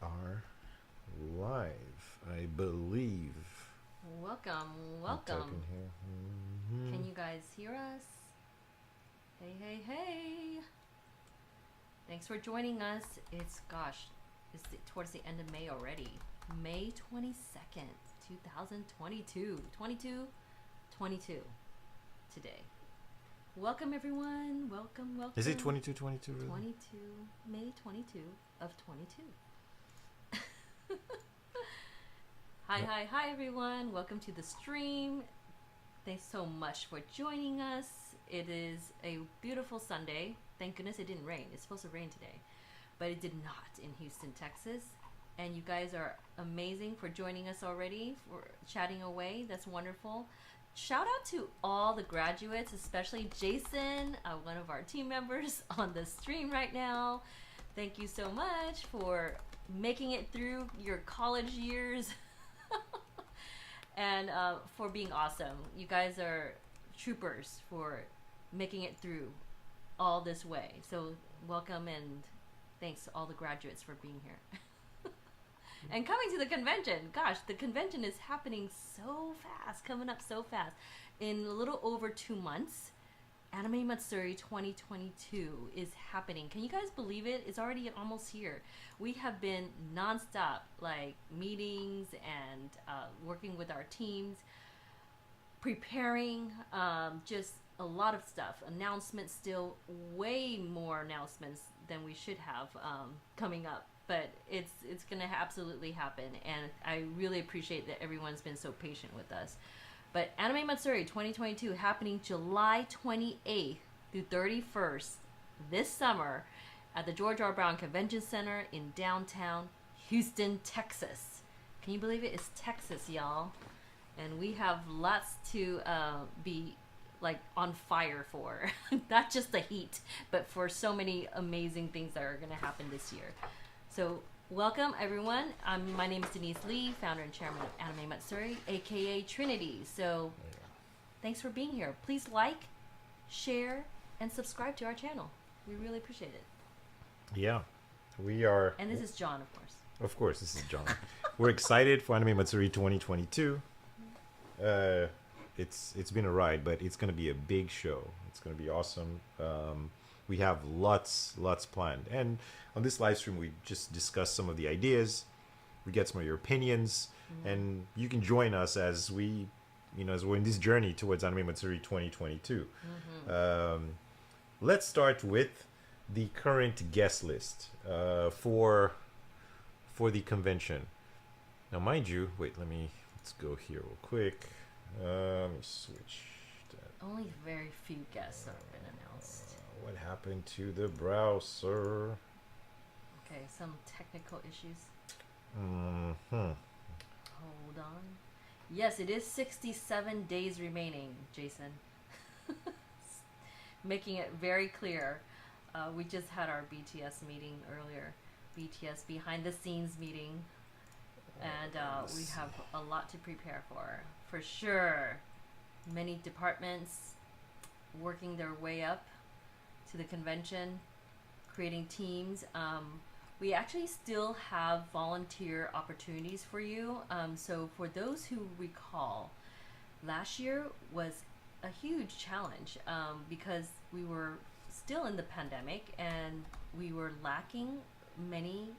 are live, I believe. Welcome, I'm welcome. typing here. Can you guys hear us? Hey, hey, hey. Thanks for joining us. It's towards the end of May already. May 22nd, 2022. 22 today. Welcome, everyone. Welcome, welcome. Is it 2222 really? 22, May 22 of 22. Hi, Yep. hi, everyone. Welcome to the stream. Thanks so much for joining us. It is a beautiful Sunday. Thank goodness it didn't rain. It's supposed to rain today, but it did not in Houston, Texas. And you guys are amazing for joining us already, for chatting away. That's wonderful. Shout out to all the graduates, especially Jason, one of our team members on the stream right now. Thank you so much for making it through your college years and for being awesome. You guys are troopers for making it through all this way. So welcome and thanks to all the graduates for being here. And coming to the convention. Gosh, the convention is happening so fast, coming up so fast. In a little over 2 months, Anime Matsuri 2022 is happening. Can you guys believe it? It's already almost here. We have been nonstop, like meetings and working with our teams, preparing, just a lot of stuff. Announcements, still way more announcements than we should have coming up. But it's gonna absolutely happen, and I really appreciate that everyone's been so patient with us. But Anime Matsuri 2022 happening July 28th through 31st this summer at the George R. Brown Convention Center in downtown Houston, Texas. Can you believe it? It's Texas, y'all, and we have lots to be like on fire for. Not just the heat, but for so many amazing things that are going to happen this year. So welcome, everyone. My name is Denise Lee, founder and chairman of Anime Matsuri, aka Trinity. So thanks for being here. Please like, share, and subscribe to our channel. We really appreciate it. Yeah, we are. And this is John, of course. Of course, this is John. We're excited for Anime Matsuri 2022. It's been a ride, but it's gonna be a big show. It's gonna be awesome. We have lots planned, and on this live stream, we just discuss some of the ideas. We get some of your opinions, and you can join us as we, as we're in this journey towards Anime Matsuri 2022. Let's start with the current guest list for the convention. Now, mind you, let's go here real quick. Let me switch that. Only very few guests have been announced. What happened to the browser? Okay, some technical issues. Mm-hmm. Hold on. Yes, it is 67 days remaining, Jason. Making it very clear. We just had our BTS meeting earlier. BTS behind the scenes meeting. And we have a lot to prepare for sure. Many departments working their way up to the convention, creating teams. We actually still have volunteer opportunities for you. So for those who recall, last year was a huge challenge because we were still in the pandemic and we were lacking many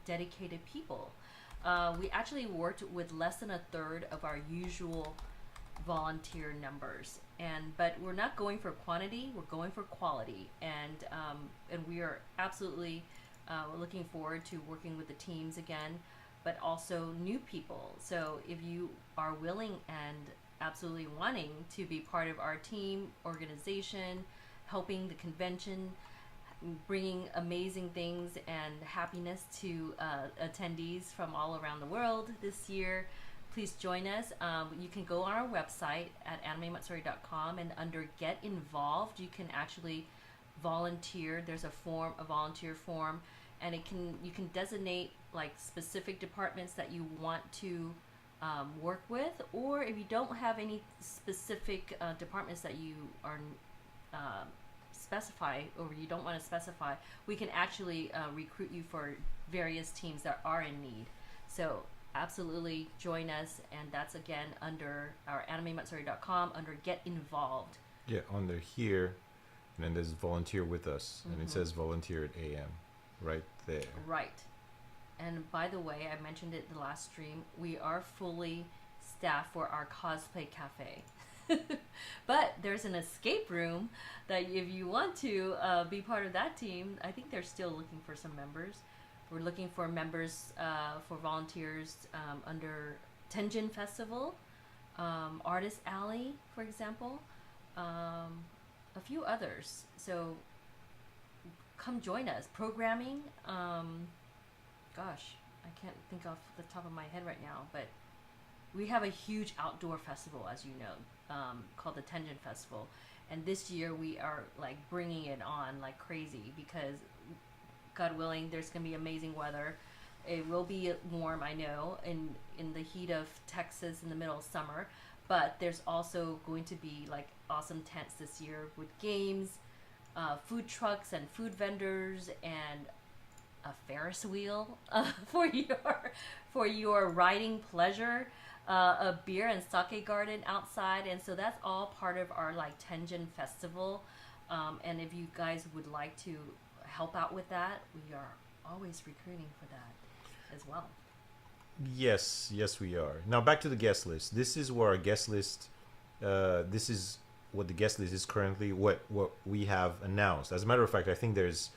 dedicated people. We actually worked with less than a third of our usual volunteer numbers, but we're not going for quantity, we're going for quality, and we are absolutely looking forward to working with the teams again, but also new people. So if you are willing and absolutely wanting to be part of our team organization, helping the convention, bringing amazing things and happiness to attendees from all around the world this year, please join us. You can go on our website at animematsuri.com, and under Get Involved, you can actually volunteer. There's a volunteer form, and you can designate like specific departments that you want to work with, or if you don't have any specific departments that you are specify or you don't want to specify, we can actually recruit you for various teams that are in need. So absolutely join us, and that's again under our animematsuri.com under Get Involved. Yeah, under here, and then there's volunteer with us, and it says volunteer at AM, right there. Right. And by the way, I mentioned it the last stream, we are fully staffed for our cosplay cafe. But there's an escape room that if you want to be part of that team, I think they're still looking for some members. We're looking for members for volunteers under Tenjin Festival, Artist Alley, for example, a few others. So come join us. Programming, gosh, I can't think off the top of my head right now, but we have a huge outdoor festival, as you know, called the Tenjin Festival. And this year we are like bringing it on like crazy because, God willing, there's going to be amazing weather. It will be warm, I know, in the heat of Texas in the middle of summer. But there's also going to be like awesome tents this year with games, food trucks and food vendors, and a Ferris wheel for your riding pleasure, a beer and sake garden outside, and so that's all part of our like Tenjin festival. And if you guys would like to help out with that, we are always recruiting for that as well. Yes, yes, we are. Now back to the guest list. This is where our guest list. This is what the guest list is currently. What we have announced. As a matter of fact, I think there's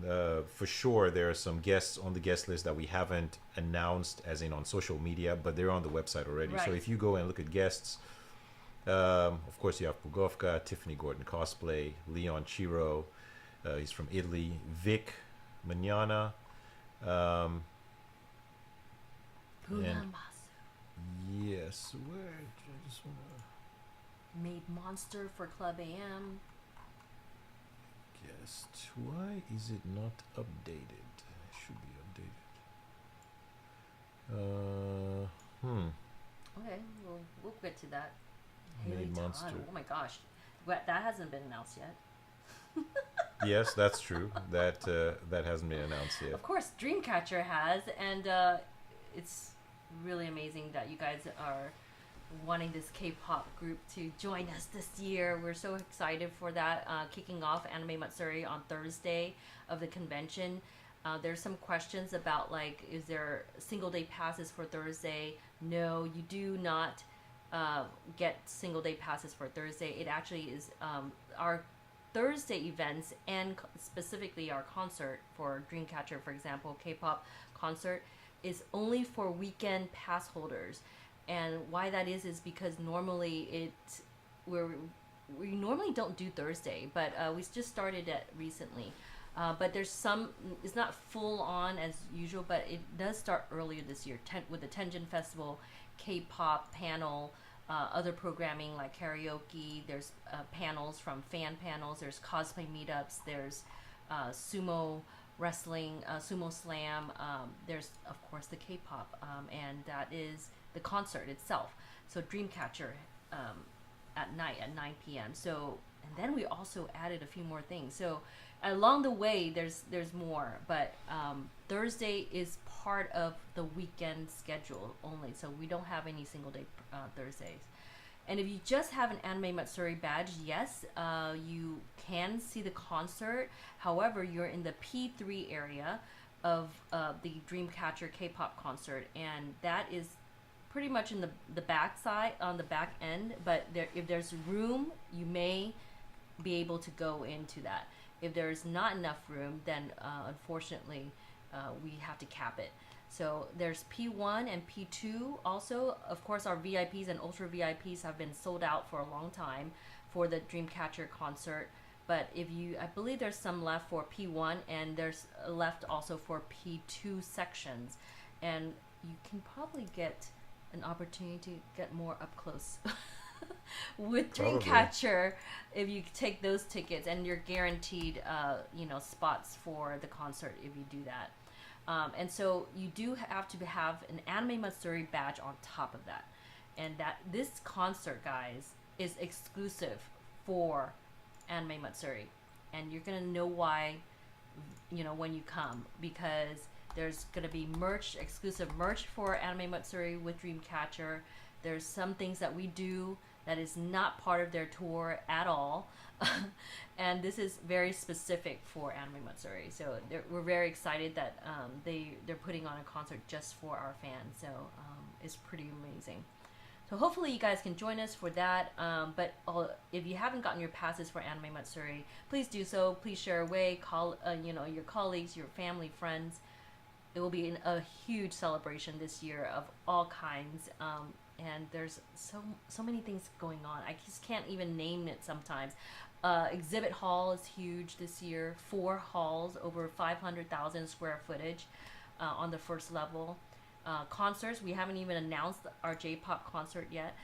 for sure there are some guests on the guest list that we haven't announced, as in on social media, but they're on the website already. Right. So if you go and look at guests, of course you have Pugovka, Tiffany Gordon cosplay, Leon Chiro, he's from Italy, Vic Manana. And yes, where I just wanna Made Monster for Club AM. guess why is it not updated? It should be updated. Okay, we'll get to that. Made Haley Todd. Monster. Oh my gosh, that hasn't been announced yet. Yes, that's true. That hasn't been announced yet. Of course, Dreamcatcher has, and it's really amazing that you guys are wanting this K-pop group to join us this year. We're so excited for that. Kicking off Anime Matsuri on Thursday of the convention. There's some questions about like, is there single day passes for Thursday? No, you do not get single day passes for Thursday. It actually is our Thursday events and specifically our concert for Dreamcatcher, for example, K-pop concert is only for weekend pass holders. And why that is because normally we normally don't do Thursday, but we just started it recently. But there's some, it's not full on as usual, but it does start earlier this year with the Tenjin Festival, K-pop panel, other programming like karaoke. There's panels from fan panels. There's cosplay meetups. There's sumo wrestling, sumo slam. There's of course the K-pop, and that is the concert itself. So Dreamcatcher at night at 9 p.m. So and then we also added a few more things. So along the way, there's more, but Thursday is part of the weekend schedule only. So we don't have any single day Thursdays. And if you just have an Anime Matsuri badge, yes, you can see the concert. However, you're in the P3 area of the Dreamcatcher K-pop concert, and that is pretty much in the back side, on the back end. But if there's room, you may be able to go into that. If there's not enough room, then unfortunately we have to cap it. So there's P1 and P2 also. Of course, our VIPs and Ultra VIPs have been sold out for a long time for the Dreamcatcher concert. But I believe there's some left for P1 and there's left also for P2 sections. And you can probably get an opportunity to get more up close with Dreamcatcher if you take those tickets, and you're guaranteed spots for the concert if you do that. And so you do have to have an Anime Matsuri badge on top of that. And that this concert, guys, is exclusive for Anime Matsuri. And you're going to know why, when you come, because There's gonna be merch, exclusive merch for Anime Matsuri with Dreamcatcher. There's some things that we do that is not part of their tour at all. And this is very specific for Anime Matsuri. So we're very excited that they're putting on a concert just for our fans. So it's pretty amazing. So hopefully you guys can join us for that. But if you haven't gotten your passes for Anime Matsuri, please do so. Please share away. Call your colleagues, your family, friends. It will be a huge celebration this year of all kinds. And there's so many things going on. I just can't even name it sometimes. Exhibit hall is huge this year. 4 halls, over 500,000 square footage on the first level. Concerts, we haven't even announced our J-pop concert yet.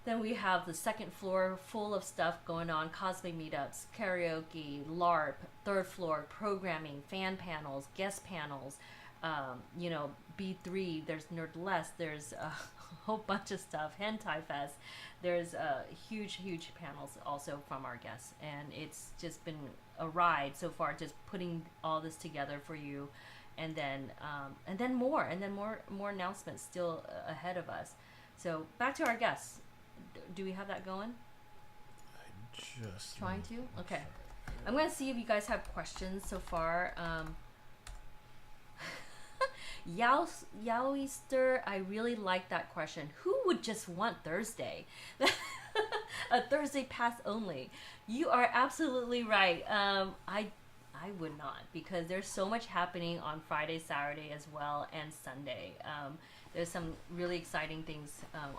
Then we have the second floor full of stuff going on: cosplay meetups, karaoke, LARP. Third floor, programming, fan panels, guest panels. B3, there's Nerdless, there's a whole bunch of stuff, Hentai Fest. There's huge panels also from our guests, and it's just been a ride so far, just putting all this together for you. And then more announcements still ahead of us. So back to our guests. Do we have that going? I just trying to. Okay, I'm gonna see if you guys have questions so far. Yowister, I really like that question. Who would just want Thursday? A Thursday pass only. You are absolutely right. I would not, because there's so much happening on Friday, Saturday as well, and Sunday. There's some really exciting things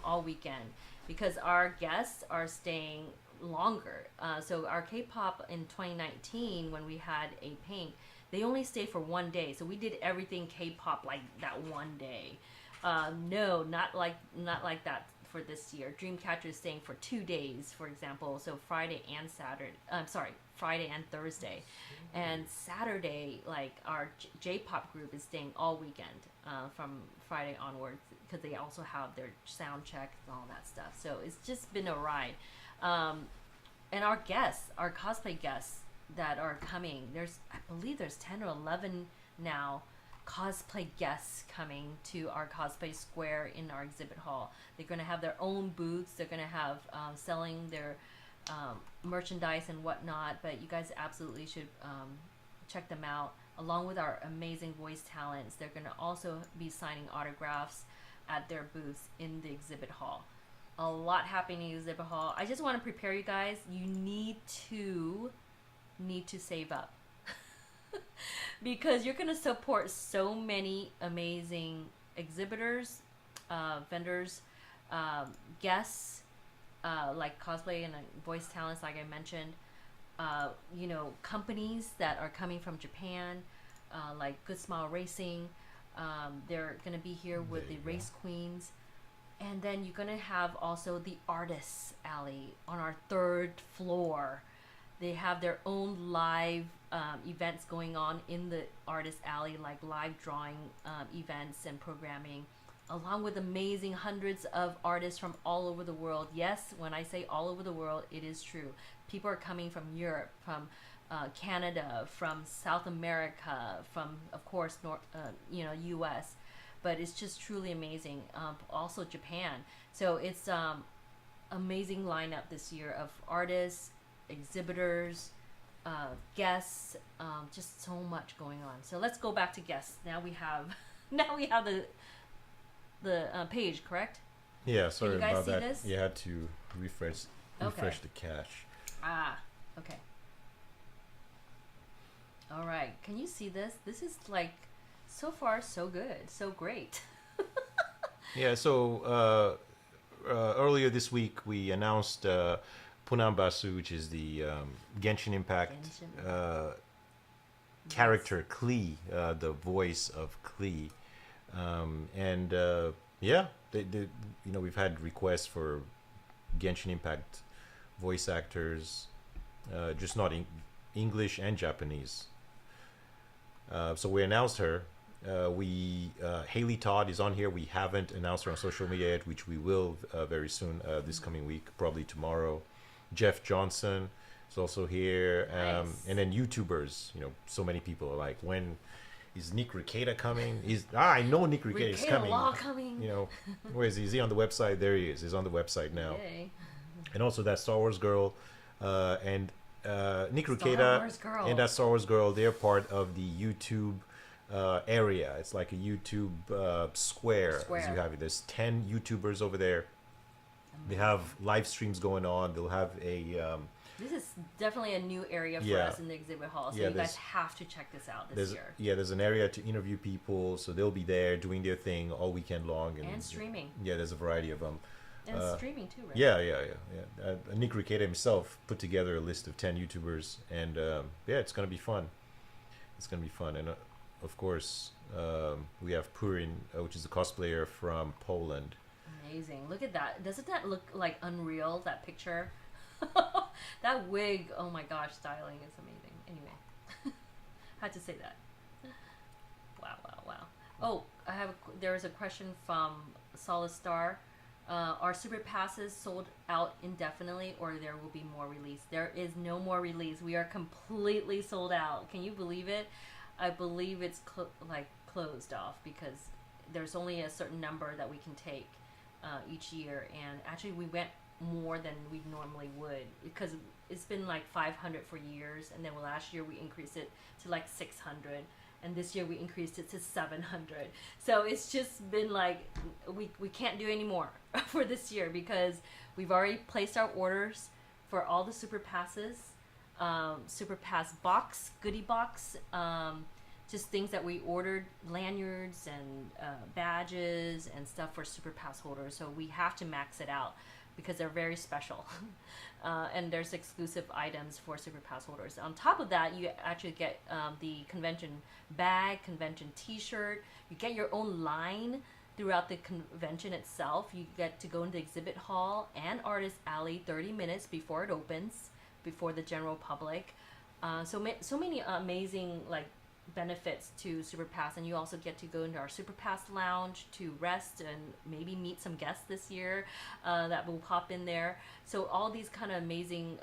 all weekend, because our guests are staying longer. So our K-pop in 2019, when we had a Pink, they only stayed for 1 day. So we did everything K-pop like that 1 day. No, not like that for this year. Dreamcatcher is staying for 2 days, for example. So Friday and Friday and Thursday. And Saturday, like our J-pop group is staying all weekend from Friday onwards, because they also have their sound check and all that stuff. So it's just been a ride. And our guests, our cosplay guests that are coming, I believe there's 10 or 11 now cosplay guests coming to our cosplay square in our exhibit hall. They're going to have their own booths. They're going to have selling their merchandise and whatnot, but you guys absolutely should check them out, along with our amazing voice talents. They're going to also be signing autographs at their booths in the exhibit hall. A lot happening in the exhibit hall. I just want to prepare you guys. You need to save up because you're going to support so many amazing exhibitors, vendors, guests, like cosplay and voice talents, like I mentioned. Companies that are coming from Japan, like Good Smile Racing. They're going to be here with the race queens. And then you're going to have also the Artists Alley on our 3rd floor. They have their own live events going on in the Artist Alley, like live drawing events and programming, along with amazing hundreds of artists from all over the world. Yes, when I say all over the world, it is true. People are coming from Europe, from Canada, from South America, from, of course, U.S., but it's just truly amazing. Also Japan. So it's amazing lineup this year of artists, exhibitors, guests, just so much going on. So let's go back to guests. Now we have the page, correct? Yeah, sorry about that. This? You had to refresh the cache. Okay. All right. Can you see this? This is like, so far so good, so great. Yeah. So earlier this week we announced Punambasu, which is the Genshin Impact character Klee, the voice of Klee, we've had requests for Genshin Impact voice actors, just not English and Japanese. So we announced her. Haley Todd is on here. We haven't announced her on social media yet, which we will very soon, this coming week, probably tomorrow. Jeff Johnson is also here. Nice. And then YouTubers, so many people are like, when Is Nick Rekieta coming? I know Nick Rekieta is Rekieta coming. Law coming. You know, where is he? Is he on the website? There he is. He's on the website now. Yay. And also that Star Wars girl, and Nick Star Rekieta Wars girl. and that Star Wars girl. They're part of the YouTube area. It's like a YouTube square. As you have it. There's 10 YouTubers over there. They have live streams going on. They'll have a. This is definitely a new area for us in the exhibit hall. So you guys have to check this out this year. Yeah, there's an area to interview people, so they'll be there doing their thing all weekend long. And streaming. Yeah, there's a variety of them. And streaming too, right? Yeah. Nick Rekieta himself put together a list of 10 YouTubers, and yeah, it's gonna be fun. It's gonna be fun, and of course, we have Purin, which is a cosplayer from Poland. Amazing! Look at that. Doesn't that look like unreal? That picture. That wig, oh my gosh, styling is amazing. Anyway, had to say that. Wow. Oh, there was a question from Solid Star. Are super passes sold out indefinitely, or there will be more release? There is no more release. We are completely sold out. Can you believe it? I believe it's closed off because there's only a certain number that we can take each year, and actually we went more than we normally would because it's been like 500 for years, and then last year we increased it to like 600, and this year we increased it to 700. So it's just been like we can't do any more for this year because we've already placed our orders for all the super passes, super pass box, goodie box, just things that we ordered, lanyards and badges and stuff for super pass holders. So we have to max it out because they're very special. And there's exclusive items for super pass holders. On top of that, you actually get the convention bag, convention t-shirt. You get your own line throughout the convention itself. You get to go into exhibit hall and artist alley 30 minutes before it opens, before the general public. So many amazing benefits to Super Pass, and you also get to go into our Super Pass lounge to rest and maybe meet some guests this year that will pop in there. So all these kind of amazing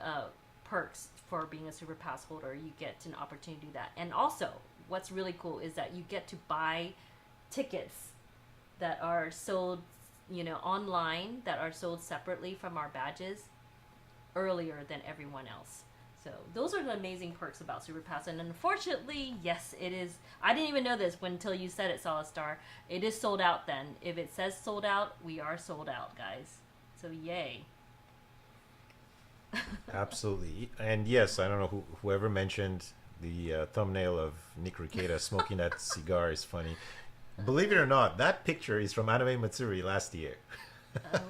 perks for being a Super Pass holder, you get an opportunity to do that. And also, what's really cool is that you get to buy tickets that are sold, online, that are sold separately from our badges earlier than everyone else. So those are the amazing perks about Super Pass. And unfortunately, yes, it is. I didn't even know this until you said it, Solid Star. It is sold out then. If it says sold out, we are sold out, guys. So yay. Absolutely. And yes, I don't know whoever mentioned the thumbnail of Nick Rekieta smoking that cigar is funny. Believe it or not, that picture is from Anime Matsuri last year.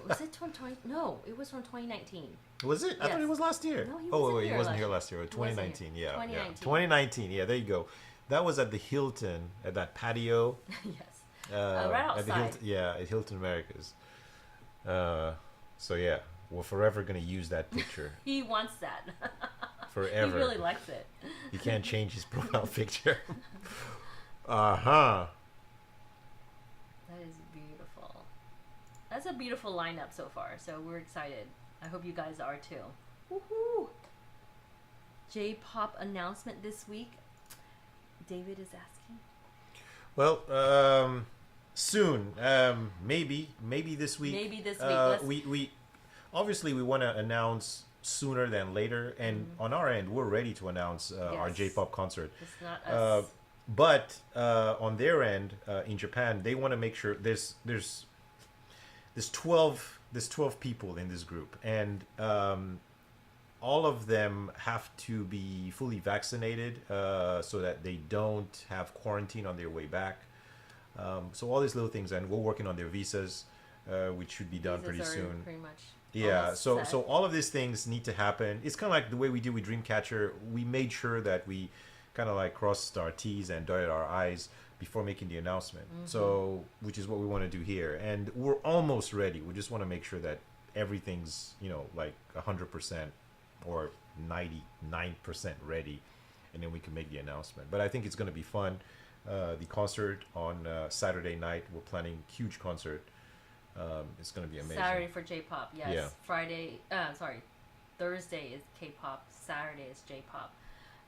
Was it 2020? No, it was from 2019. Was it? I thought it was last year. No, he wasn't here last year. 2019. Yeah, 2019. 2019. Yeah, there you go. That was at the Hilton, at that patio. Yes. At Right outside. the Hilton, at Hilton Americas. So yeah, we're forever gonna use that picture. He wants that. Forever. He really likes it. He can't change his profile picture. Uh-huh. That is beautiful. That's a beautiful lineup so far, so we're excited. I hope you guys are too. Woohoo! J-pop announcement this week. David is asking. Well, soon. Maybe this week. Maybe this week. We obviously we want to announce sooner than later, and on our end, we're ready to announce our J-pop concert. It's not us. But on their end, in Japan, they want to make sure there's 12 people in this group, and all of them have to be fully vaccinated so that they don't have quarantine on their way back. So all these little things, and we're working on their visas, which should be done pretty soon. Pretty much. Yeah, so all of these things need to happen. It's kind of like the way we do with Dreamcatcher. We made sure that we kind of crossed our T's and dotted our I's before making the announcement. So, which is what we want to do here. And we're almost ready. We just want to make sure that everything's, 100% or 99% ready, and then we can make the announcement. But I think it's going to be fun. The concert on Saturday night, we're planning a huge concert. It's going to be amazing. Saturday for J-pop, yes. Yeah. Thursday is K-pop, Saturday is J-pop.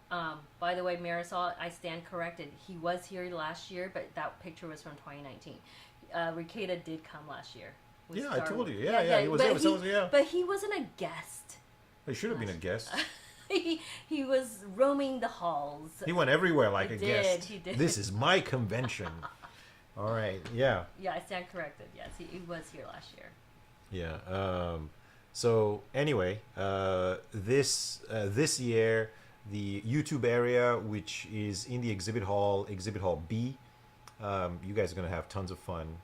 By the way, Marisol, I stand corrected. He was here last year, but that picture was from 2019. Ricada did come last year. with Yeah, I Star told Wars. you. Yeah, he was there with someone. Yeah, But he wasn't a guest. he should have been a guest. He was roaming the halls. He went everywhere like He a did, guest. he did. This is my convention. All right. Yeah. Yeah, I stand corrected. Yes, he was here last year. Yeah. So anyway, this year, the YouTube area, which is in the exhibit hall B, you guys are gonna have tons of fun.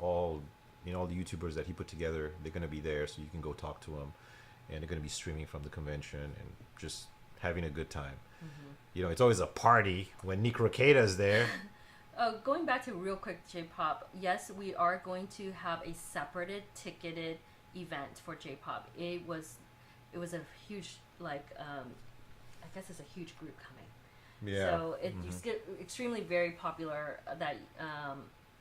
All the YouTubers that he put together, they're gonna be there, so you can go talk to them, and they're gonna be streaming from the convention and just having a good time. Mm-hmm. It's always a party when Nick Ricada's there. Going back to real quick J-pop, yes, we are going to have a separated ticketed event for J-pop. It was a huge I guess it's a huge group coming. Yeah. So it's extremely very popular that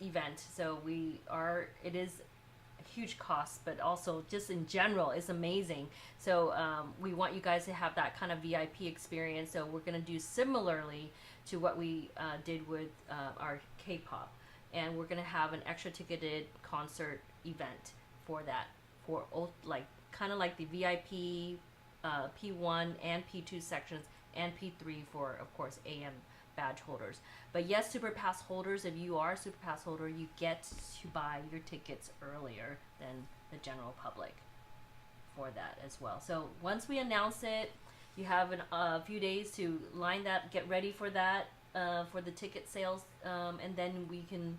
event. So it is a huge cost, but also just in general, it's amazing. So we want you guys to have that kind of VIP experience. So we're gonna do similarly to what we did with our K-pop, and we're gonna have an extra ticketed concert event for that, for kind of like the VIP P1 and P2 sections, and P3 for, of course, AM badge holders. But yes, Super Pass holders, if you are a Super Pass holder, you get to buy your tickets earlier than the general public for that as well. So once we announce it, you have a few days to get ready for that, for the ticket sales, and then we can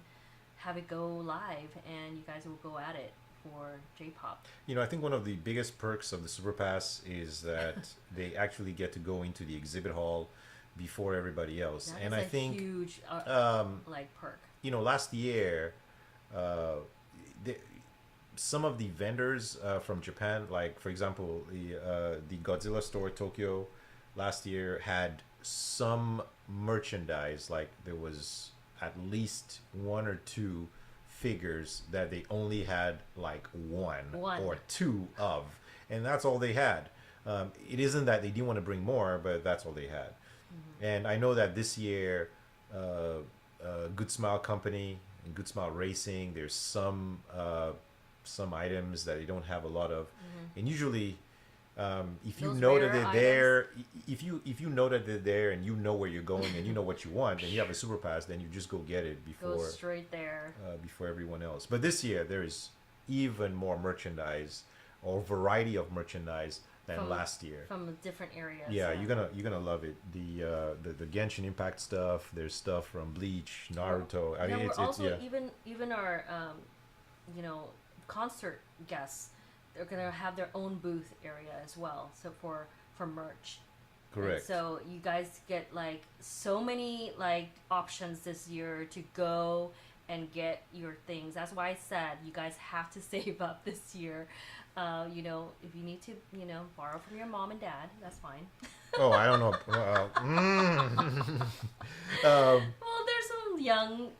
have it go live, and you guys will go at it for J-pop. I think one of the biggest perks of the Super Pass is that they actually get to go into the exhibit hall before everybody else. That and is I a think huge perk. last year, some of the vendors from Japan, like for example, the Godzilla store Tokyo last year had some merchandise, like there was at least one or two figures that they only had like one or two of, and that's all they had. It isn't that they didn't want to bring more, but that's all they had. And I know that this year, Good Smile Company and Good Smile Racing, there's some items that they don't have a lot of, and usually, if you Those know that rare they're there, if you know that they're there and you know where you're going and you know what you want, and you have a Super Pass, then you just go get it Go straight there. before everyone else. But this year there is even more merchandise or variety of merchandise than last year from different areas. Yeah, you're gonna love it. The Genshin Impact stuff. There's stuff from Bleach, Naruto. I mean, we're it's also even our concert guests, they're gonna have their own booth area as well. So for merch. Correct. And so you guys get so many options this year to go and get your things. That's why I said you guys have to save up this year. If you need to, borrow from your mom and dad, that's fine. Oh, I don't know. Well, there's some young,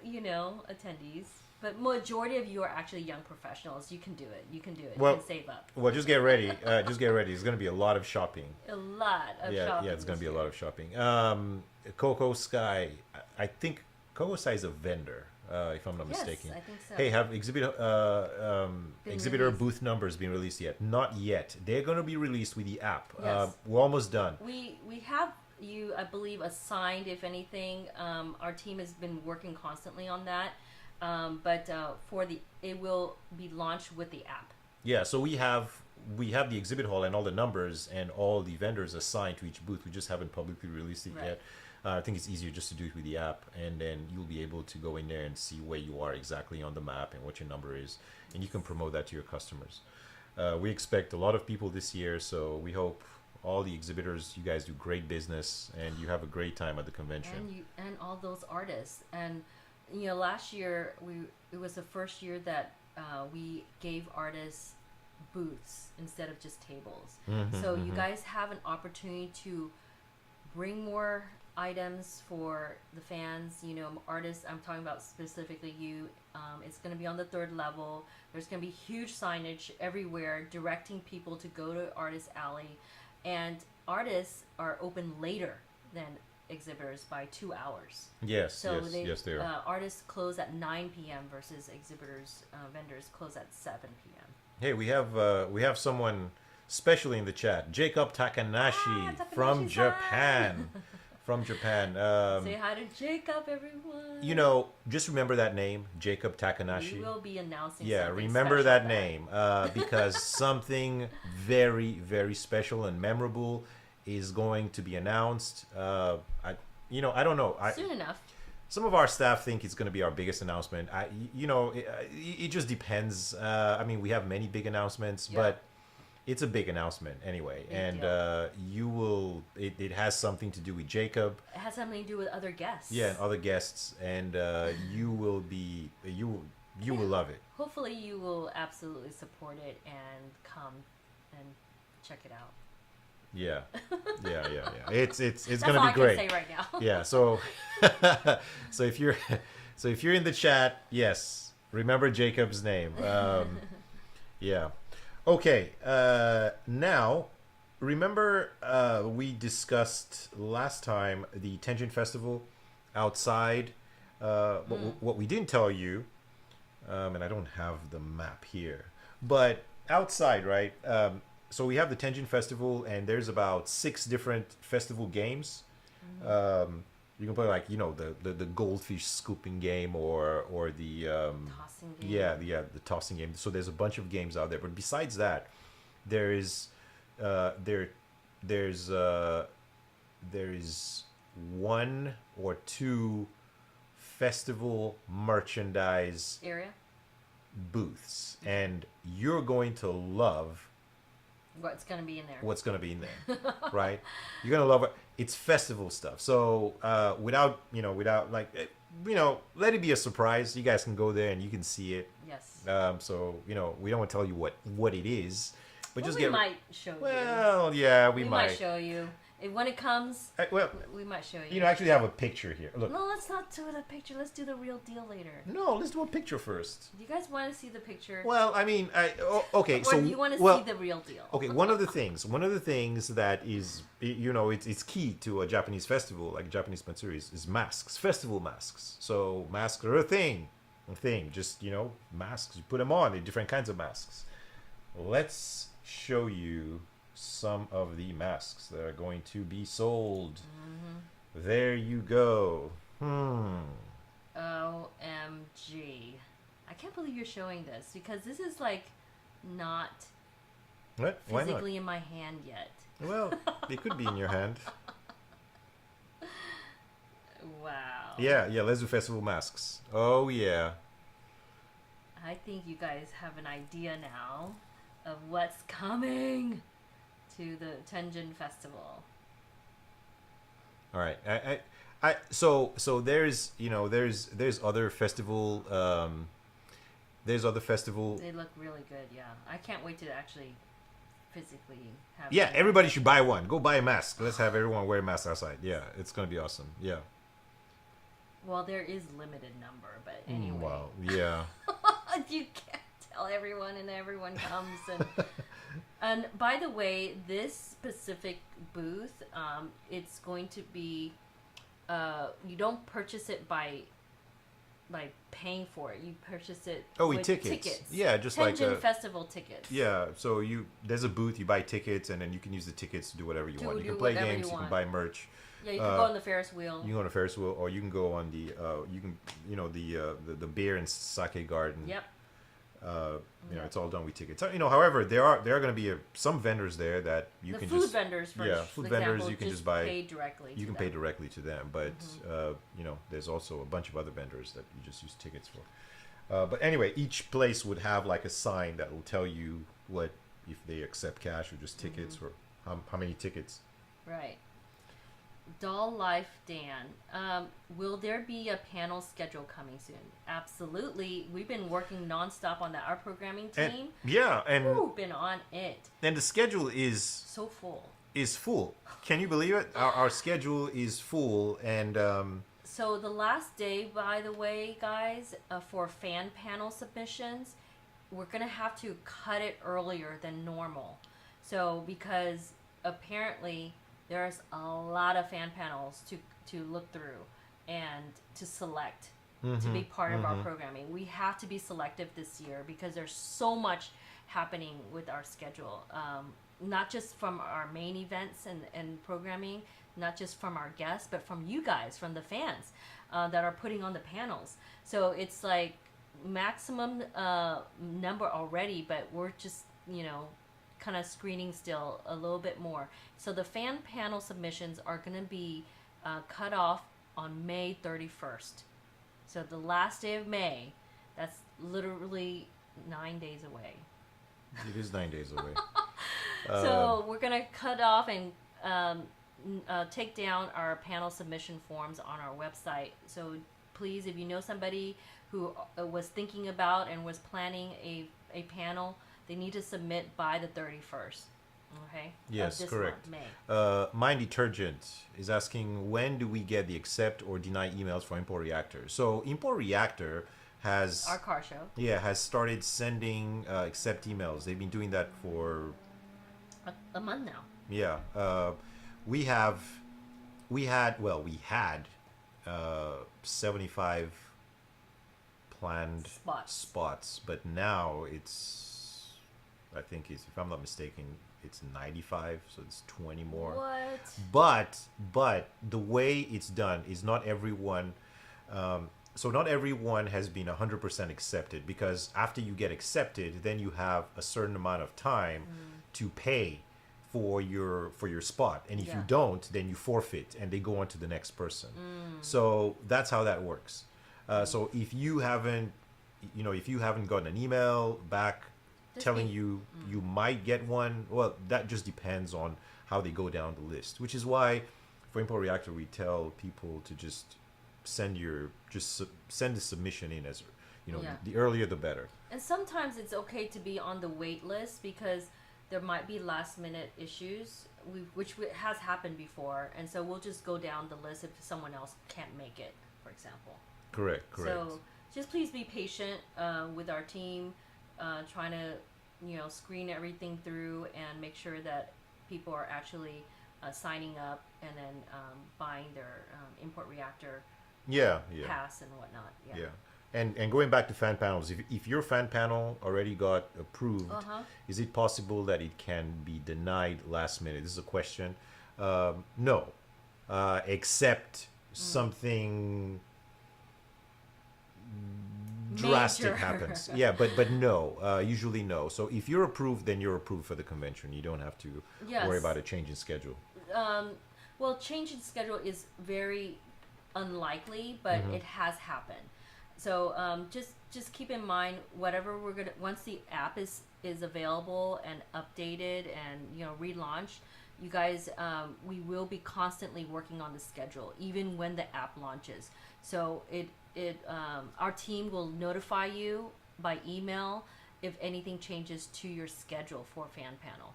attendees, but majority of you are actually young professionals. You can do it. You can Well, can save up. Well, just get ready. Just get ready. It's going to be a lot of shopping. A lot of shopping. Yeah, it's going to be a lot of shopping. Coco Sky, I think Coco Sky is a vendor, if I'm not mistaken. Yes, I think so. Hey, have exhibitor released. booth numbers been released yet? Not yet. They're going to be released with the app. Yes. We're almost done. We have you, I believe, assigned. If anything, our team has been working constantly on that. But it will be launched with the app. Yeah, so we have the exhibit hall and all the numbers and all the vendors assigned to each booth. We just haven't publicly released it yet. I think it's easier just to do it with the app, and then you'll be able to go in there and see where you are exactly on the map and what your number is, and you can promote that to your customers. We expect a lot of people this year, so we hope all the exhibitors, you guys do great business and you have a great time at the convention. And all those artists. And last year it was the first year that we gave artists booths instead of just tables. So you guys have an opportunity to bring more items for the fans, artists. I'm talking about specifically you. It's going to be on the 3rd level. There's going to be huge signage everywhere directing people to go to Artist Alley, and artists are open later than exhibitors by 2 hours. Yes, So yes, they yes, they are. artists close at 9 p.m. versus exhibitors vendors close at 7 p.m. Hey, we have someone specially in the chat, Jacob Takanashi from Takanashi-san! Japan. From Japan. Say hi to Jacob, everyone. You know, just remember that name, Jacob We Takanashi. will be announcing. Yeah, something remember special that then. name because something very, very special and memorable is going to be announced. I don't know. Soon enough. Some of our staff think it's going to be our biggest announcement. It just depends. I mean, we have many big announcements, Yeah. but it's a big announcement anyway. Big And deal. you will. It has something to do with Jacob. It has something to do with other guests. Yeah, and other guests, and you will be you will love it. Hopefully, you will absolutely support it and come and check it out. Yeah, yeah. It's That's gonna all be I great. can say right now. Yeah. So so if you're in the chat, yes, remember Jacob's name. Yeah. Okay. Now, remember we discussed last time the Tenjin Festival outside. What we didn't tell you, and I don't have the map here, but outside, right? So we have the Tenjin Festival, and there's about 6 different festival games. You can play like the goldfish scooping game or the Tossing game. the tossing game. So there's a bunch of games out there. But besides that, there is there's 1 or 2 festival merchandise Area. booths, and you're going to love What's gonna be in there? what's going to be in there, right? You're going to love it. It's festival stuff. So without let it be a surprise. You guys can go there and you can see it. Yes. So we don't want to tell you what it is, but Well, just we get. might show you. Well, yeah, we might might. show you. When it comes, Well, we might show you. I actually have a picture here. Look. No, let's not do the picture. Let's do the real deal later. No, let's do a picture first. Do you guys want to see the picture? Well, I mean, okay. Or So do you want to well, see the real deal? okay, one of the things that is, it's key to a Japanese festival like Japanese Matsuri is masks, festival masks. So masks are a thing. Just masks. You put them on. They're different kinds of masks. Let's show you some of the masks that are going to be sold. There you go. OMG. I can't believe you're showing this because this is like not What? Why not? physically in my hand yet. Well, it could be in your hand. Wow. Yeah, let's do festival masks. Oh yeah. I think you guys have an idea now of what's coming to the Tenjin Festival. All right. So there's other festival there's other festival. They look really good, yeah. I can't wait to actually physically have Yeah, them. everybody should buy one. Go buy a mask. Let's have everyone wear a mask outside. Yeah, it's gonna be awesome. Yeah. Well, there is limited number, but anyway. Wow. Yeah. You can't tell everyone and everyone comes and by the way, this specific booth, it's going to be you don't purchase it by paying for it. You purchase it with with tickets. Yeah, just like Tenjin Festival tickets. Yeah, so there's a booth, you buy tickets, and then you can use the tickets to do whatever you want. You do can play whatever you games, you can want. buy merch. Yeah, you can go on the Ferris wheel. You can go on a Ferris wheel, or you can go on the the beer and sake garden. Yep. It's all done with tickets. However, there are going to be some vendors there that you the can food just vendors, for food example, vendors you can just buy. pay directly. You to can them. pay directly to them, but there's also a bunch of other vendors that you just use tickets for. But anyway, each place would have like a sign that will tell you what if they accept cash or just tickets or how many tickets. Right. Doll Life Dan. Will there be a panel schedule coming soon? Absolutely. We've been working nonstop on that. Our programming team. And Been on it. and the schedule is So full. full. Can you believe it? Our schedule is full, and So the last day, by the way, guys, for fan panel submissions, we're gonna have to cut it earlier than normal. So because apparently There's a lot of fan panels to look through and to select to be part of our programming. We have to be selective this year because there's so much happening with our schedule. Not just from our main events and programming, not just from our guests, but from you guys, from the fans that are putting on the panels. So it's like maximum number already, but we're just, kind of screening still a little bit more. So the fan panel submissions are going to be cut off on May 31st. So the last day of May, that's literally 9 days away. It is 9 days away. So we're going to cut off and take down our panel submission forms on our website. So please, if you know somebody who was thinking about and was planning a panel, they need to submit by the 31st. Okay? Yes, of this correct. month, May. Mind Detergent is asking, when do we get the accept or deny emails for Import Reactor? So Import Reactor has Our car show. has started sending accept emails. They've been doing that for A month now. we had 75 planned spots, but now it's, I think it's, if I'm not mistaken, it's 95, so it's 20 more. What? But the way it's done is not everyone. So not everyone has been 100% accepted, because after you get accepted, then you have a certain amount of time to pay for your spot, and if you don't, then you forfeit and they go on to the next person. So that's how that works. So if you haven't gotten an email back telling you you might get one, well, that just depends on how they go down the list, which is why for Import Reactor we tell people to just send the submission in, as the earlier the better. And sometimes it's okay to be on the wait list because there might be last minute issues, which has happened before, and so we'll just go down the list if someone else can't make it, for example. Correct. So just please be patient with our team, trying to screen everything through and make sure that people are actually signing up and then buying their Import Reactor pass and whatnot. Yeah. And going back to fan panels, if your fan panel already got approved, is it possible that it can be denied last minute? This is a question. No, except something drastic Major. happens. But no, usually no. So if you're approved, then you're approved for the convention. You don't have to worry about a change in schedule. Well, change in schedule is very unlikely, but it has happened. So just keep in mind, whatever we're gonna, once the app is available and updated and relaunched, you guys, we will be constantly working on the schedule even when the app launches. So our team will notify you by email if anything changes to your schedule for fan panel.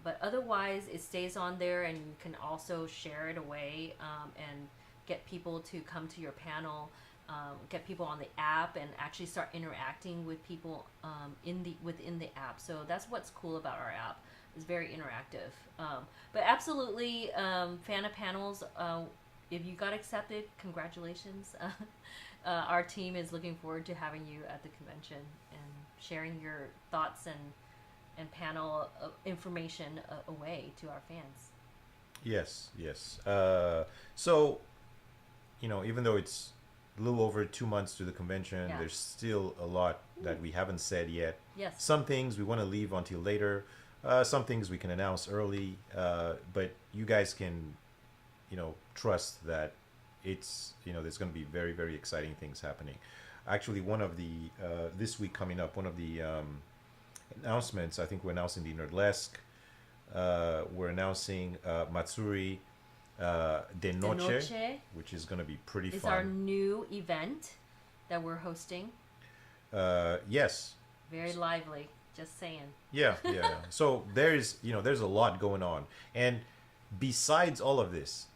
But otherwise, it stays on there, and you can also share it away and get people to come to your panel. Get people on the app and actually start interacting with people within the app. So that's what's cool about our app. It's very interactive. But absolutely, fan panels. If you got accepted, congratulations. Our team is looking forward to having you at the convention and sharing your thoughts and panel information away to our fans. Yes. So, even though it's a little over 2 months to the convention, there's still a lot that we haven't said yet. Yes. Some things we want to leave until later. Some things we can announce early. But you guys can, trust that it's, there's going to be very, very exciting things happening. Actually, one of the, this week coming up, one of the announcements, I think we're announcing the Nerdlesque. We're announcing Matsuri de Noche, which is going to be pretty fun. It's our new event that we're hosting. Yes. Very lively, just saying. Yeah. So there's a lot going on. And besides all of this,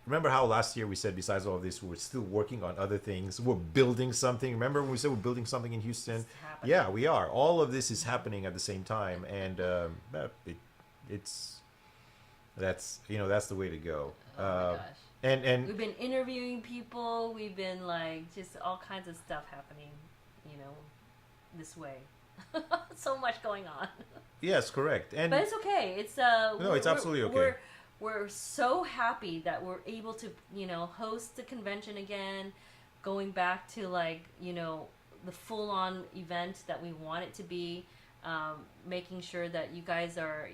remember how last year we said besides all of this, we're still working on other things. We're building something. Remember when we said we're building something in Houston? Yeah, we are. All of this is happening at the same time. And it's That's that's the way to go. Oh my gosh. And We've been interviewing people. We've been like just all kinds of stuff happening, you know, this way. So much going on. yes, correct. And But it's okay. It's no, it's absolutely okay. We're so happy that we're able to, host the convention again, going back to like, the full on event that we want it to be, making sure that you guys are,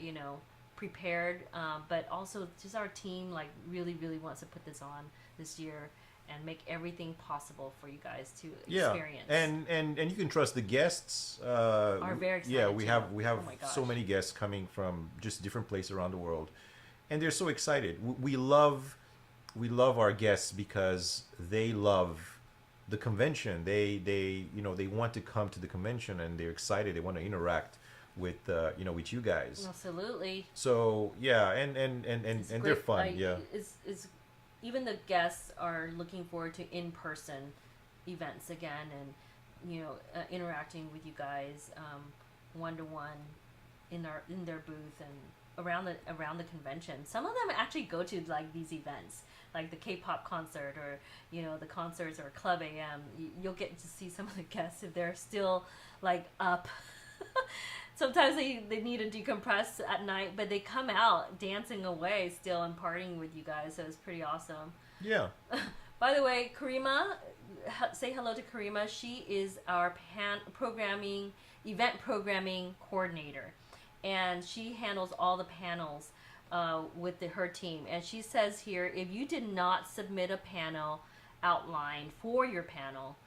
prepared, but also just our team like really really wants to put this on this year and make everything possible for you guys to experience. And you can trust the guests. Are very excited. Yeah, we have Oh my gosh. so many guests coming from just different places around the world, and they're so excited. We love our guests because they love the convention. They want to come to the convention and they're excited. They want to interact with with you guys. Absolutely. So yeah, and It's they're great. fun. Yeah. It's even the guests are looking forward to in-person events again, and interacting with you guys, one-to-one in their booth and around the convention. Some of them actually go to like these events, like the K-pop concert or the concerts or Club AM. You'll get to see some of the guests if they're still like up. Sometimes they need to decompress at night, but they come out dancing away still and partying with you guys, so it's pretty awesome. Yeah. By the way, Karima, say hello to Karima. She is our event programming coordinator, and she handles all the panels with her team. And she says here, if you did not submit a panel outline for your panel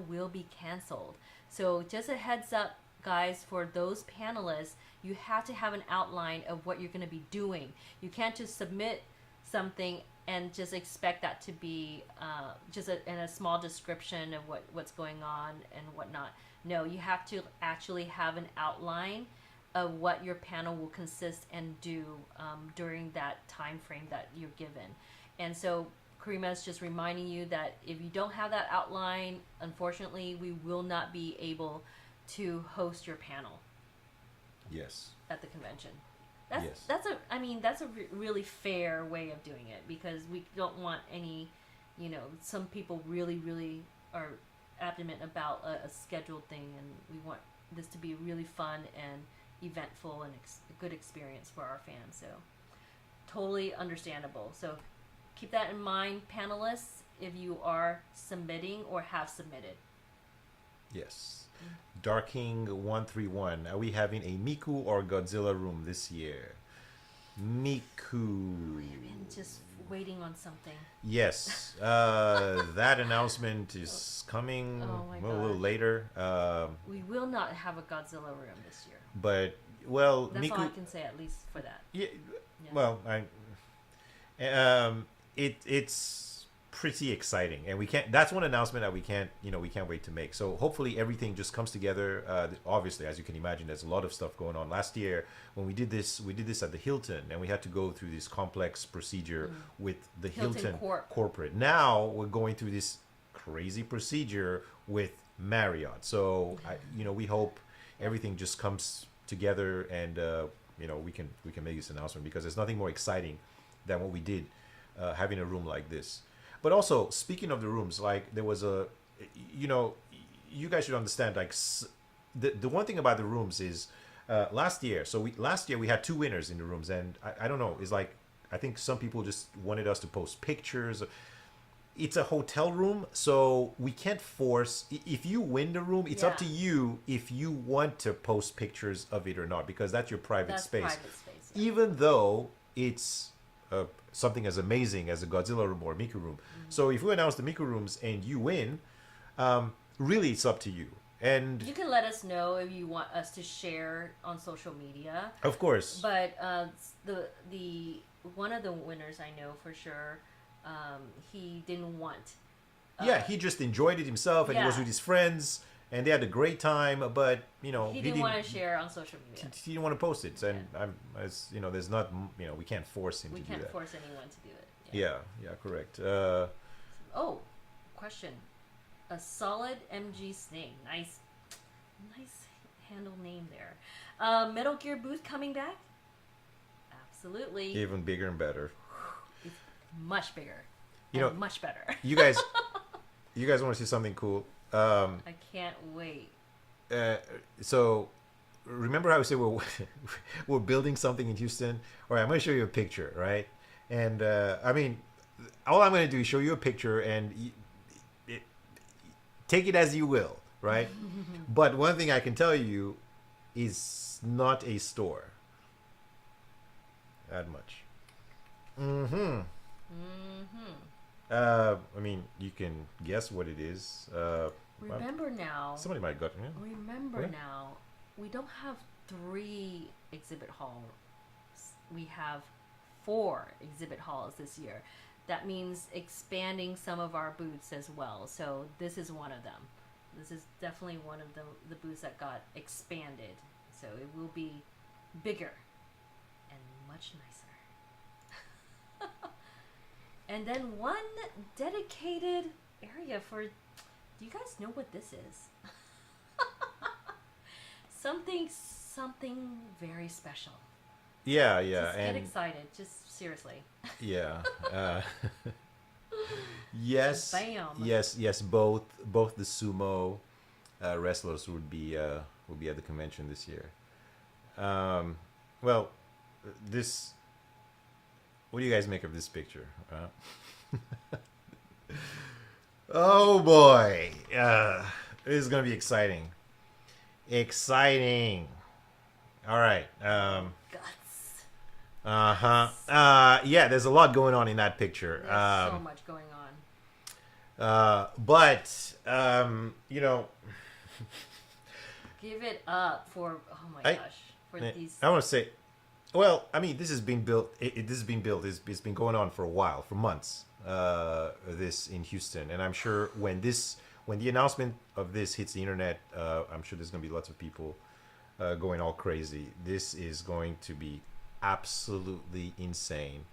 will be canceled. So just a heads up, guys, for those panelists, you have to have an outline of what you're going to be doing. You can't just submit something and just expect that to be just in a small description of what's going on and whatnot. No, you have to actually have an outline of what your panel will consist and do during that time frame that you're given. And so Karima is just reminding you that if you don't have that outline, unfortunately, we will not be able to host your panel Yes. at the convention. Yes. That's a really fair way of doing it, because we don't want any, some people really are adamant about a scheduled thing, and we want this to be really fun and eventful and a good experience for our fans. So totally understandable. So keep that in mind, panelists, if you are submitting or have submitted. Yes. Darking 131. Are we having a Miku or Godzilla room this year? Miku. We've been just waiting on something. Yes. That announcement is coming a little later. We will not have a Godzilla room this year. But well, That's Miku. all I can say, at least for that. Yeah. Yeah. Well, it's pretty exciting, and we can't. That's one announcement that we can't wait to make. So hopefully everything just comes together. Obviously, as you can imagine, there's a lot of stuff going on. Last year when we did this at the Hilton, and we had to go through this complex procedure with the Hilton corporate. Now we're going through this crazy procedure with Marriott. So we hope everything just comes together, and we can make this announcement, because there's nothing more exciting than what we did, having a room like this. But also, speaking of the rooms, like there was you guys should understand, like the one thing about the rooms is last year we had 2 winners in the rooms, and I don't know, it's like I think some people just wanted us to post pictures. It's a hotel room, so we can't force. If you win the room, it's up to you if you want to post pictures of it or not, because that's your private space. Yeah. Even though it's something as amazing as a Godzilla room or a Miku room. So if we announce the Miku rooms and you win, really it's up to you. And you can let us know if you want us to share on social media. Of course. But the one of the winners I know for sure, he didn't want. He just enjoyed it himself, and he was with his friends, and they had a great time. But he didn't want to share on social media. He didn't want to post it, and there's not, we can't force him to do that. We can't force anyone to do it. Yeah, correct. Question. A solid MG Snake. Nice handle name there. Metal Gear booth coming back? Absolutely. even bigger and better. It's much bigger. You And know, much better. you guys, you guys want to see something cool? I can't wait. So remember how I said we're we're building something in Houston? All right, I'm going to show you a picture, right? And I mean, all I'm going to do is show you a picture and take it as you will, right? But one thing I can tell you is not a store. That much. Mm-hmm. I mean, you can guess what it is. Remember now. Somebody might have gotten it. Remember What? now. We don't have 3 exhibit halls. We have 4 exhibit halls this year. That means expanding some of our booths as well. So this is one of them. This is definitely one of the booths that got expanded. So it will be bigger and much nicer. And then one dedicated area for, do you guys know what this is? something very special. Yeah, yeah, Just and get excited. Just seriously. yeah. Yes, Bam. yes. Both the sumo wrestlers would be at the convention this year. Well, this. What do you guys make of this picture? Oh boy, this is gonna be exciting. Exciting. All right. Guts. Yeah, there's a lot going on in that picture. There's so much going on. But you know, Give it up for, oh my gosh, for these. I want to say, well, I mean, this has been built. This has been built. It's been going on for a while, for months. This in Houston, and I'm sure when the announcement of this hits the internet, I'm sure there's gonna be lots of people going all crazy. This is going to be absolutely insane.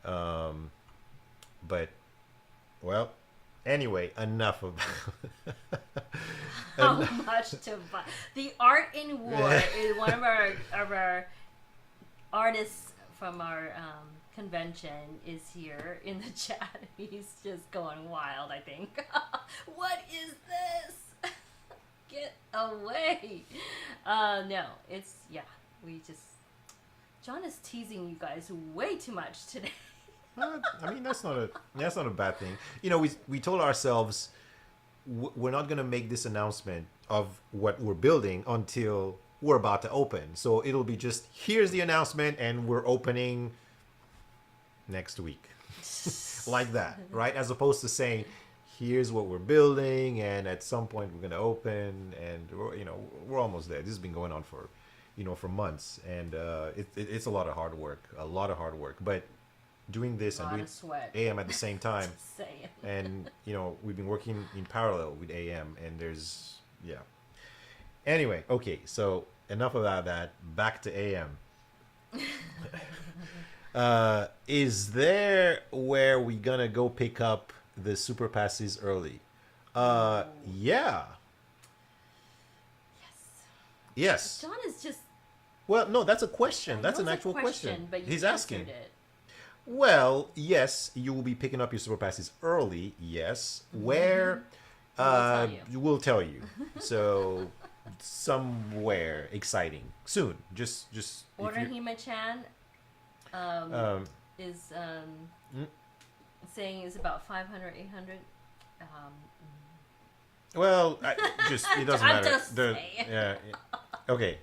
But well, anyway, enough of How much to buy? The Art in War is one of our artists from our convention is here in the chat. He's just going wild, I think. What is this? Get away. No, it's, yeah, we just, John is teasing you guys way too much today. I mean, that's not a bad thing. You know, we told ourselves we're not gonna make this announcement of what we're building until we're about to open. So it'll be just, here's the announcement and we're opening next week. Like that, right? As opposed to saying, here's what we're building and at some point we're gonna open, and we're almost there. This has been going on for months, and it's a lot of hard work, but doing this and doing Sweat. AM at the same time, Just saying. and we've been working in parallel with AM, and there's anyway, okay, so enough about that, back to AM. Is there where we gonna go pick up the super passes early? Yeah. Yes. Yes. John is just. Well, no, that's a question. I That's know an it's a actual question. But you He's answered asking. it. Well, yes, you will be picking up your super passes early. Yes. Where? We'll tell you. So somewhere exciting soon. Just Order Hima-chan is saying is about 500, 800. Well, it doesn't I'm matter. just saying. Yeah. Okay.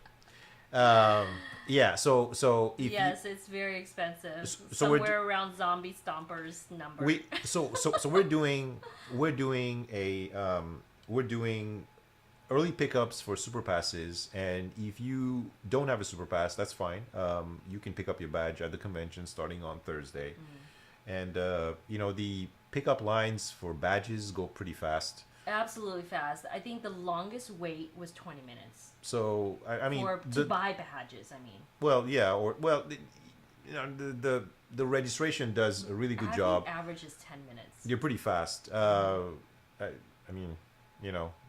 Yeah. So if Yes, it's very expensive. so we're Somewhere around Zombie Stompers number. we're doing early pickups for super passes, and if you don't have a super pass, that's fine. You can pick up your badge at the convention starting on Thursday, and the pickup lines for badges go pretty fast. Absolutely fast. I think the longest wait was 20 minutes. So I mean, to buy badges. I mean. Well, yeah, the registration does a really good job. I think average is 10 minutes. You're pretty fast. I mean,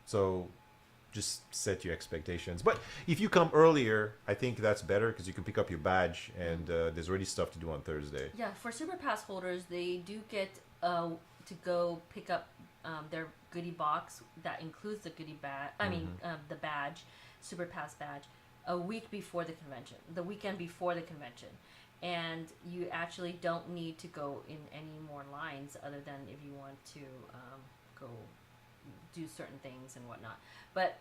so just set your expectations. But if you come earlier, I think that's better because you can pick up your badge, and there's already stuff to do on Thursday. Yeah, for Super Pass holders, they do get to go pick up their goodie box that includes the goodie badge. The badge, Super Pass badge, a week before the convention, the weekend before the convention, and you actually don't need to go in any more lines other than if you want to go do certain things and whatnot. But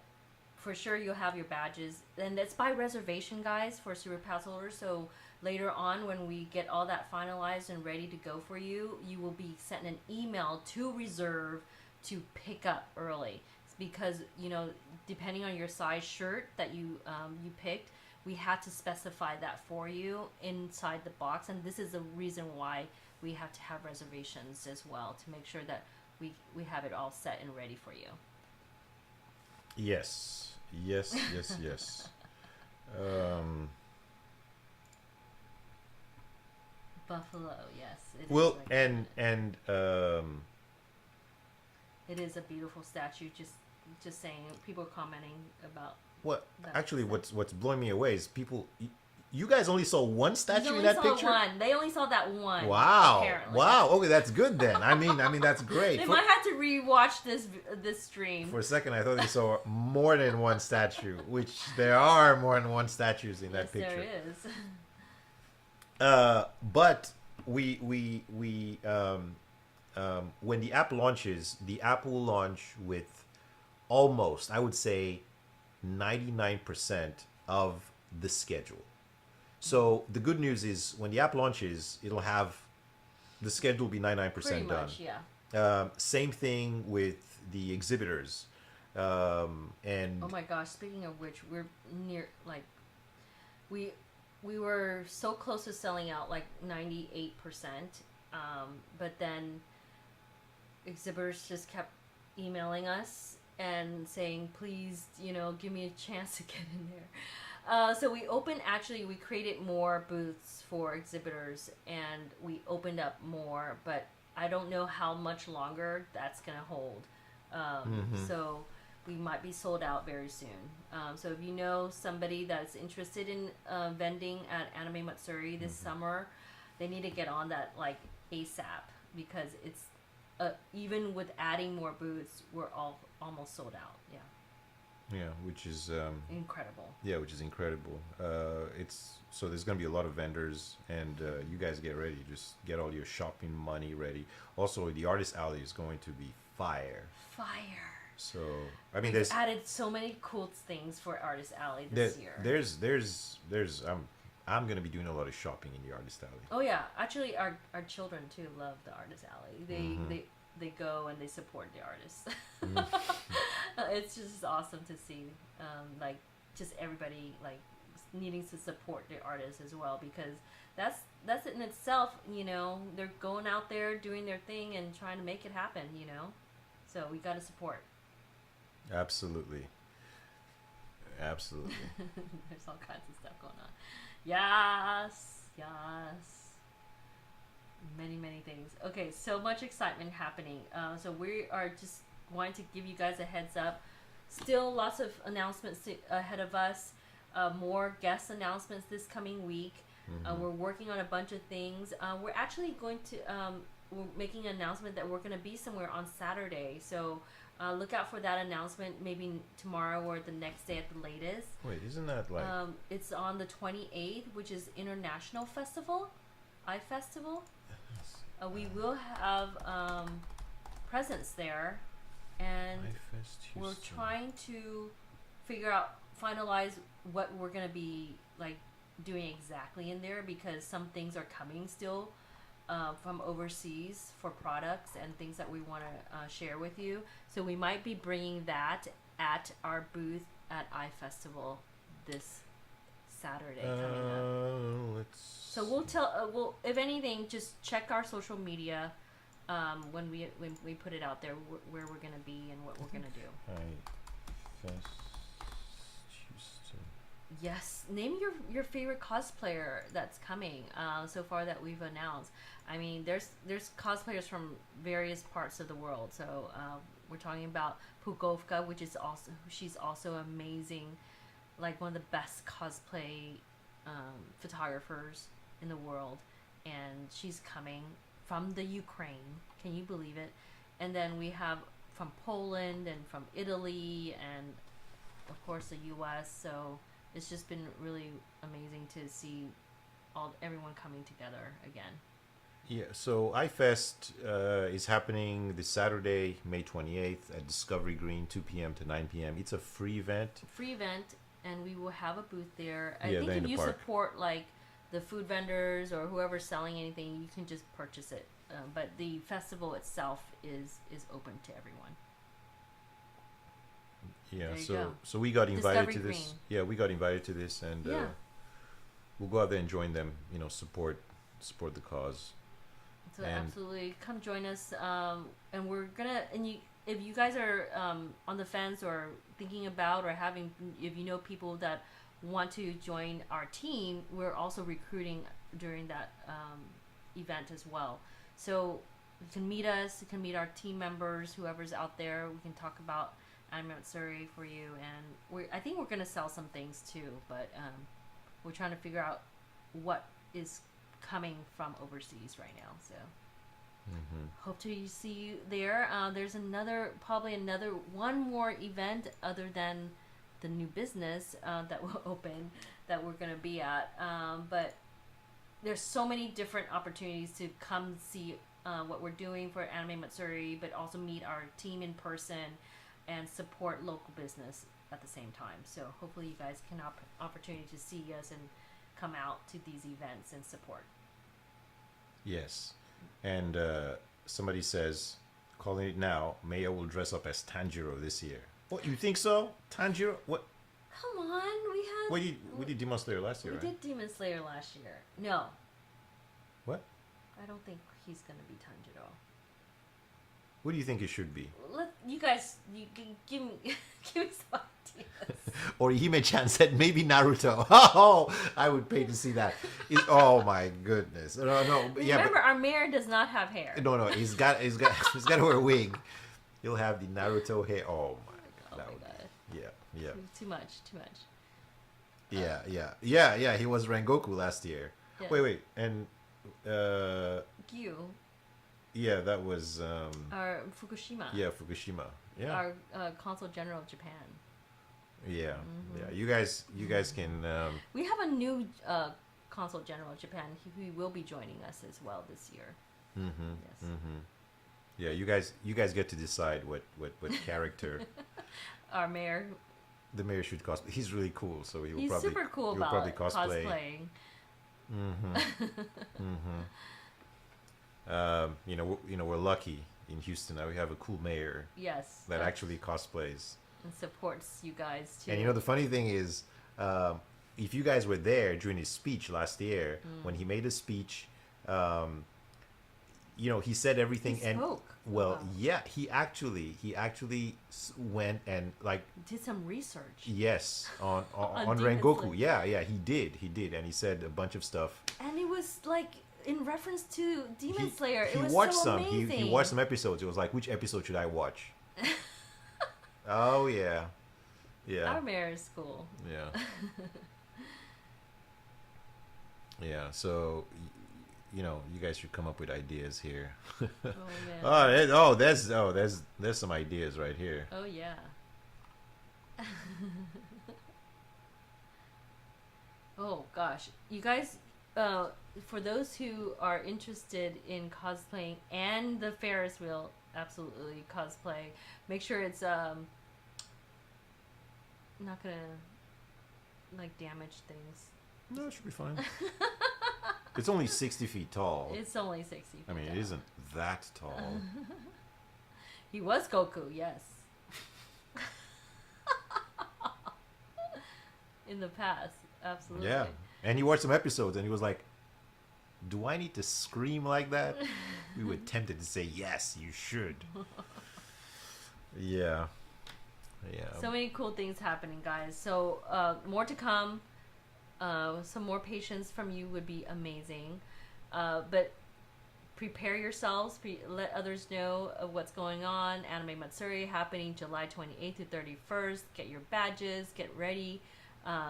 for sure, you'll have your badges, and it's by reservation, guys, for Super Pass holders. So later on, when we get all that finalized and ready to go for you, you will be sent an email to reserve to pick up early. It's because, you know, depending on your size shirt that you picked, we had to specify that for you inside the box, and this is the reason why we have to have reservations as well, to make sure that we have it all set and ready for you. Yes. Buffalo, yes. It Well, is like and it is a beautiful statue. Just saying, people are commenting about. what that actually statue. what's blowing me away is people. You guys only saw one They statue in only that saw picture. one. They only saw that one. Wow! Apparently. Wow! Okay, that's good then. I mean that's great. They might have to rewatch this stream. For a second, I thought they saw more than one statue, which there are more than one statues in that Yes, picture. there is. But we when the app launches, the app will launch with almost, I would say, 99% of the schedule. So the good news is when the app launches, it'll have the schedule will be 99% Pretty done. much, yeah. Same thing with the exhibitors. And Oh my gosh! Speaking of which, we're near we were so close to selling out, like 98%, but then exhibitors just kept emailing us and saying, please, give me a chance to get in there. So we created more booths for exhibitors, and we opened up more, but I don't know how much longer that's going to hold. So we might be sold out very soon. So if you know somebody that's interested in vending at Anime Matsuri this summer, they need to get on that like ASAP, because it's even with adding more booths, we're all almost sold out. yeah, which is Incredible. yeah, which is incredible. So there's gonna be a lot of vendors, and you guys get ready. Just get all your shopping money ready. Also, the artist alley is going to be fire. So I mean, We've added so many cool things for Artist Alley this year. there's I'm gonna be doing a lot of shopping in the artist alley. Oh yeah, actually, our children too love the Artist Alley. They go and they support the artists. It's just awesome to see, like just everybody like needing to support the artists as well, because that's it in itself. They're going out there doing their thing and trying to make it happen. So we got to support. Absolutely. There's all kinds of stuff going on. Yes. Many things. Okay, so much excitement happening. So we are just wanting to give you guys a heads up. Still lots of announcements ahead of us. More guest announcements this coming week. We're working on a bunch of things. We're actually going to we're making an announcement that we're going to be somewhere on Saturday. So look out for that announcement maybe tomorrow or the next day at the latest. Wait, isn't that like it's on the 28th, which is International Festival, iFestival. We will have presents there, and we're trying to finalize what we're going to be like doing exactly in there, because some things are coming still from overseas for products and things that we want to share with you. So we might be bringing that at our booth at iFestival this Saturday coming up. So we'll tell. If anything, just check our social media when we put it out there where we're gonna be and what we're gonna do. Yes, name your favorite cosplayer that's coming so far that we've announced. I mean, there's cosplayers from various parts of the world, so We're talking about Pugovka, which is also she's also amazing, like one of the best cosplay photographers in the world, and she's coming from the Ukraine. Can you believe it? And then we have from Poland and from Italy and of course the U.S. So it's just been really amazing to see everyone coming together again. Yeah, so iFest is happening this Saturday, May 28th at Discovery Green, 2 p.m. to 9 p.m. It's a free event. Free event, and we will have a booth there. I Yeah, think there in if the you park. support like the food vendors or whoever's selling anything, you can just purchase it. But the festival itself is open to everyone. Yeah, There you so go. so we got invited Discovery to this. Green. Yeah, we got invited to this, and Yeah. we'll go out there and join them. You know, support the cause. So And- absolutely come join us. And we're gonna if you guys are on the fence or thinking about or if you know people that want to join our team, we're also recruiting during that event as well. So you can meet us, you can meet our team members, whoever's out there. We can talk about Anime Matsuri for you, and I think we're gonna sell some things too, but we're trying to figure out what is coming from overseas right now. So hope to see you there. There's probably one more event other than the new business that will open that we're gonna be at. But there's so many different opportunities to come see what we're doing for Anime Matsuri, but also meet our team in person and support local business at the same time. So hopefully you guys can opportunity to see us and come out to these events and support. Yes, and somebody says, calling it now, Maya will dress up as Tanjiro this year. What, you think so? Tanjiro? What? Come on, We did Demon Slayer last year, we right? did Demon Slayer last year. No, What? I don't think he's gonna be Tanjiro. What do you think it should be? Let you guys give me give me some ideas. Or Hime-chan said maybe Naruto. Oh, I would pay to see that. Oh my goodness. No, yeah, Remember, our mayor does not have hair. but no, he's got to wear a wig. He'll have the Naruto hair. Oh my Oh god. my god, Yeah. too much. Yeah. He was Rengoku last year. Yeah. Wait, and Gyu, yeah, that was our Fukushima, yeah, Fukushima. Yeah. our consul general of Japan. Yeah. Mm-hmm. Yeah. You guys can We have a new consul general of Japan. He will be joining us as well this year. Yes. yeah, you guys get to decide what character Our mayor, the mayor should cosplay. He's really cool, so he will he's probably super cool he will about probably cosplay. cosplaying. You know, we're lucky in Houston that we have a cool mayor Yes, that actually cosplays. and supports you guys too. And you know, the funny thing is, if you guys were there during his speech last year, when he made his speech, you know, he said everything. He and spoke. well, Wow. yeah, he actually went and like, Did some research. yes, on On Demon Rengoku. Slayer. Yeah, he did, and he said a bunch of stuff. And it was like in reference to Demon He- Slayer. He It was watched so some. amazing. He watched some episodes. It was like, which episode should I watch? Oh yeah, Our mayor is cool. yeah. Yeah, so you know, you guys should come up with ideas here. Oh man. There's some ideas right here. Oh yeah. Oh gosh, you guys. For those who are interested in cosplaying and the Ferris wheel, absolutely cosplay. Make sure it's not gonna like damage things. No, it should be fine. It's only 60 feet tall. It's only 60 feet I mean, down. it isn't that tall. He was Goku, yes. In the past, absolutely. Yeah, and he watched some episodes, and he was like, "Do I need to scream like that?" We were tempted to say, "Yes, you should." Yeah. So many cool things happening, guys. So more to come. Some more patience from you would be amazing. But prepare yourselves. Let others know of what's going on. Anime Matsuri happening July 28th to 31st. Get your badges. Get ready.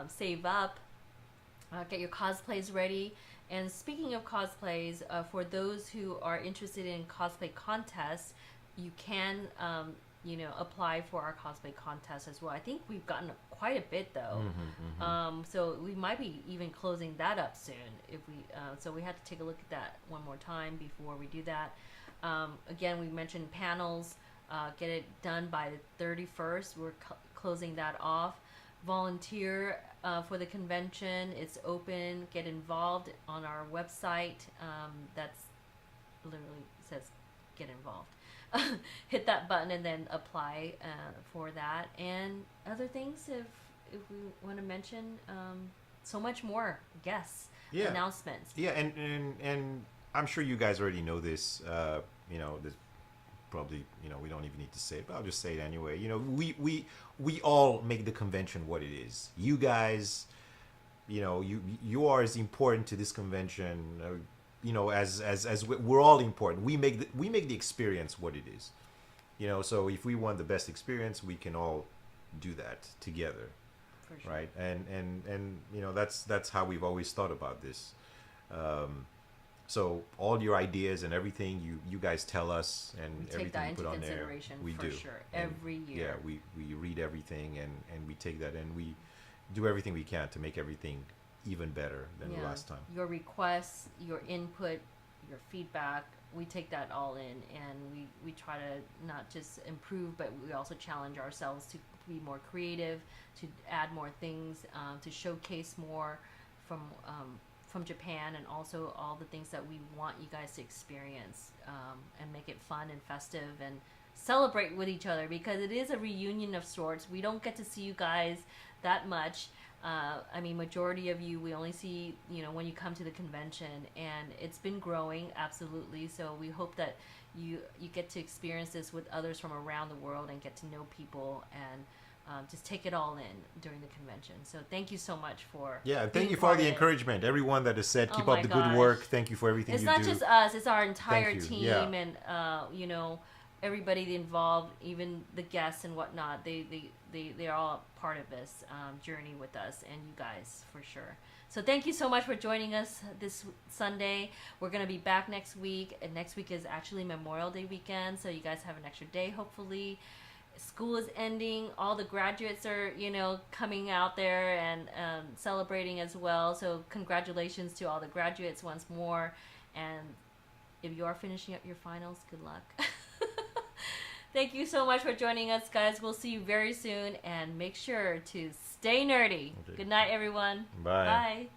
Save up. Get your cosplays ready. And speaking of cosplays, for those who are interested in cosplay contests, you can, apply for our cosplay contest as well. I think we've gotten quite a bit though, so we might be even closing that up soon. If we, so we have to take a look at that one more time before we do that. Again, we mentioned panels. Get it done by the 31st. We're closing that off. Volunteer for the convention. It's open. Get involved on our website. That's literally says get involved. Hit that button and then apply for that and other things if we want to mention. So much more guests, announcements. Yeah, and I'm sure you guys already know this. This probably we don't even need to say it, but I'll just say it anyway. We all make the convention what it is. You guys, you are as important to this convention. As we're all important. We make the experience what it is. So if we want the best experience, we can all do that together. For sure. Right? And that's how we've always thought about this. So all your ideas and everything you guys tell us, and we take everything that you into put on there, consideration we for do sure. And Every year. Yeah, we read everything and we take that and we do everything we can to make everything even better than the last time. Your requests, your input, your feedback, we take that all in, and we try to not just improve, but we also challenge ourselves to be more creative, to add more things, to showcase more from Japan, and also all the things that we want you guys to experience, and make it fun and festive and celebrate with each other, because it is a reunion of sorts. We don't get to see you guys that much. Majority of you we only see when you come to the convention, and it's been growing absolutely. So we hope that you get to experience this with others from around the world and get to know people and just take it all in during the convention. So thank you so much for thank you for all the encouragement. Everyone that has said keep up the good work. Thank you for everything you do. It's not just us; it's our entire team, yeah. and everybody involved, even the guests and whatnot. They're all part of this journey with us, and you guys for sure. So thank you so much for joining us this Sunday. We're going to be back next week, and next week is actually Memorial Day weekend, so you guys have an extra day hopefully. School is ending. All the graduates are coming out there and celebrating as well, so congratulations to all the graduates once more, and if you are finishing up your finals, good luck. Thank you so much for joining us, guys. We'll see you very soon, and make sure to stay nerdy. Okay. Good night, everyone. Bye. Bye.